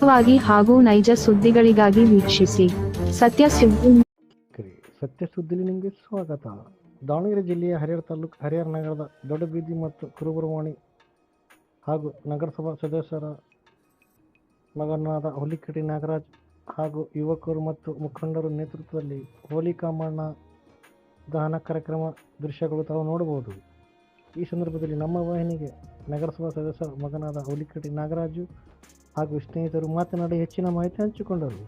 ನಿಖರವಾಗಿ ಹಾಗೂ ನೈಜ ಸುದ್ದಿಗಳಿಗಾಗಿ ವೀಕ್ಷಿಸಿ ಸತ್ಯ ಸುದ್ದಿ. ಸತ್ಯ ಸುದ್ದಿಲಿ ನಿಮಗೆ ಸ್ವಾಗತ. ದಾವಣಗೆರೆ ಜಿಲ್ಲೆಯ ಹರಿಹರ ತಾಲೂಕು ಹರಿಹರ ನಗರದ ದೊಡ್ಡಬೀದಿ ಮತ್ತು ಕುರುಬರವಾಣಿ ಹಾಗೂ ನಗರಸಭಾ ಸದಸ್ಯರ ಮಗನಾದ ಹುಲಿಕಟ್ಟಿ ನಾಗರಾಜ್ ಹಾಗೂ ಯುವಕರು ಮತ್ತು ಮುಖಂಡರ ನೇತೃತ್ವದಲ್ಲಿ ಹೋಲಿಕಾಮಣ್ಣ ದಹನ ಕಾರ್ಯಕ್ರಮ ದೃಶ್ಯಗಳು ತಾವು ನೋಡಬಹುದು. ಈ ಸಂದರ್ಭದಲ್ಲಿ ನಮ್ಮ ವಾಹಿನಿಗೆ ನಗರಸಭಾ ಸದಸ್ಯರ ಮಗನಾದ ಹುಲಿಕಟ್ಟಿ ನಾಗರಾಜು ಹಾಗೂ ಸ್ನೇಹಿತರು ಮಾತನಾಡಿ ಹೆಚ್ಚಿನ ಮಾಹಿತಿ ಹಂಚಿಕೊಂಡರು.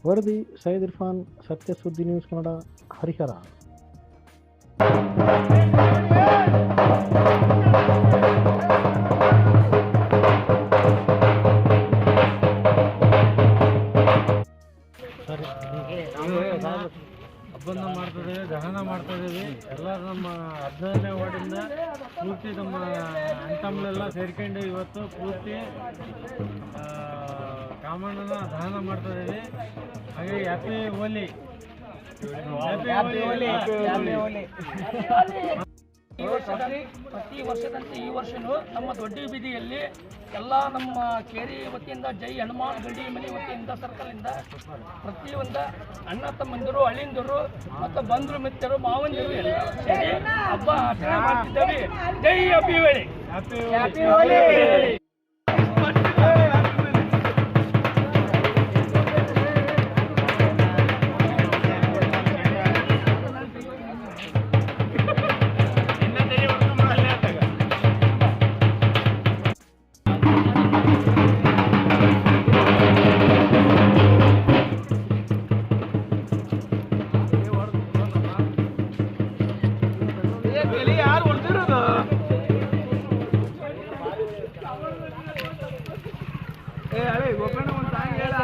ವರದಿ ಸೈಯದ್ ಇರ್ಫಾನ್, ಸತ್ಯ ಸುದ್ದಿ ನ್ಯೂಸ್ ಕನ್ನಡ, ಹರಿಹರ. ಹಬ್ಬನ ಮಾಡ್ತಿದ್ದೀವಿ, ದಹನ ಮಾಡ್ತಾಯಿದ್ದೀವಿ. ಎಲ್ಲ ನಮ್ಮ 15ನೇ ವಾರ್ಡಿಂದ ಪೂರ್ತಿ ನಮ್ಮ ಅಣ್ತಮ್ಮಳೆಲ್ಲ ಸೇರ್ಕೊಂಡು ಇವತ್ತು ಪೂರ್ತಿ ಕಾಮಣ್ಣನ ದಹನ ಮಾಡ್ತಾಯಿದ್ದೀವಿ. ಹಾಗೆ ಹ್ಯಾಪಿ ಹೋಲಿ. ಪ್ರತಿ ವರ್ಷದಂತೆ ಈ ವರ್ಷವೂ ನಮ್ಮ ದೊಡ್ಡ ಬೀದಿಯಲ್ಲಿ ಎಲ್ಲ ನಮ್ಮ ಕೇರಿ ವತಿಯಿಂದ ಜೈ ಹನುಮಾನ್ ಗಡಿ ಮನೆ ವತಿಯಿಂದ ಸರ್ಕಲಿಂದ ಪ್ರತಿಯೊಂದು ಅಣ್ಣ ತಮ್ಮಂದಿರು, ಅಳಿಂದರು ಮತ್ತು ಬಂಧು ಮಿತ್ರರು, ಮಾವಂದಿರು ಎಲ್ಲ ಸೇರಿ ಹಬ್ಬ ಆಚರಣೆ ಮಾಡ್ತಿದ್ದೇವೆ. ಜೈ ಹ್ಯಾಪಿ ಹೋಲಿ. ಹ್ಯಾಪಿ ಹೋಲಿ. ಯಾರು ಹೊಡ್ತಿರೋದು? ಹಳೆ ಗೋಪಣ್ಣ ಒಂದು ಸಾಂಗ್ ಹೇಳ.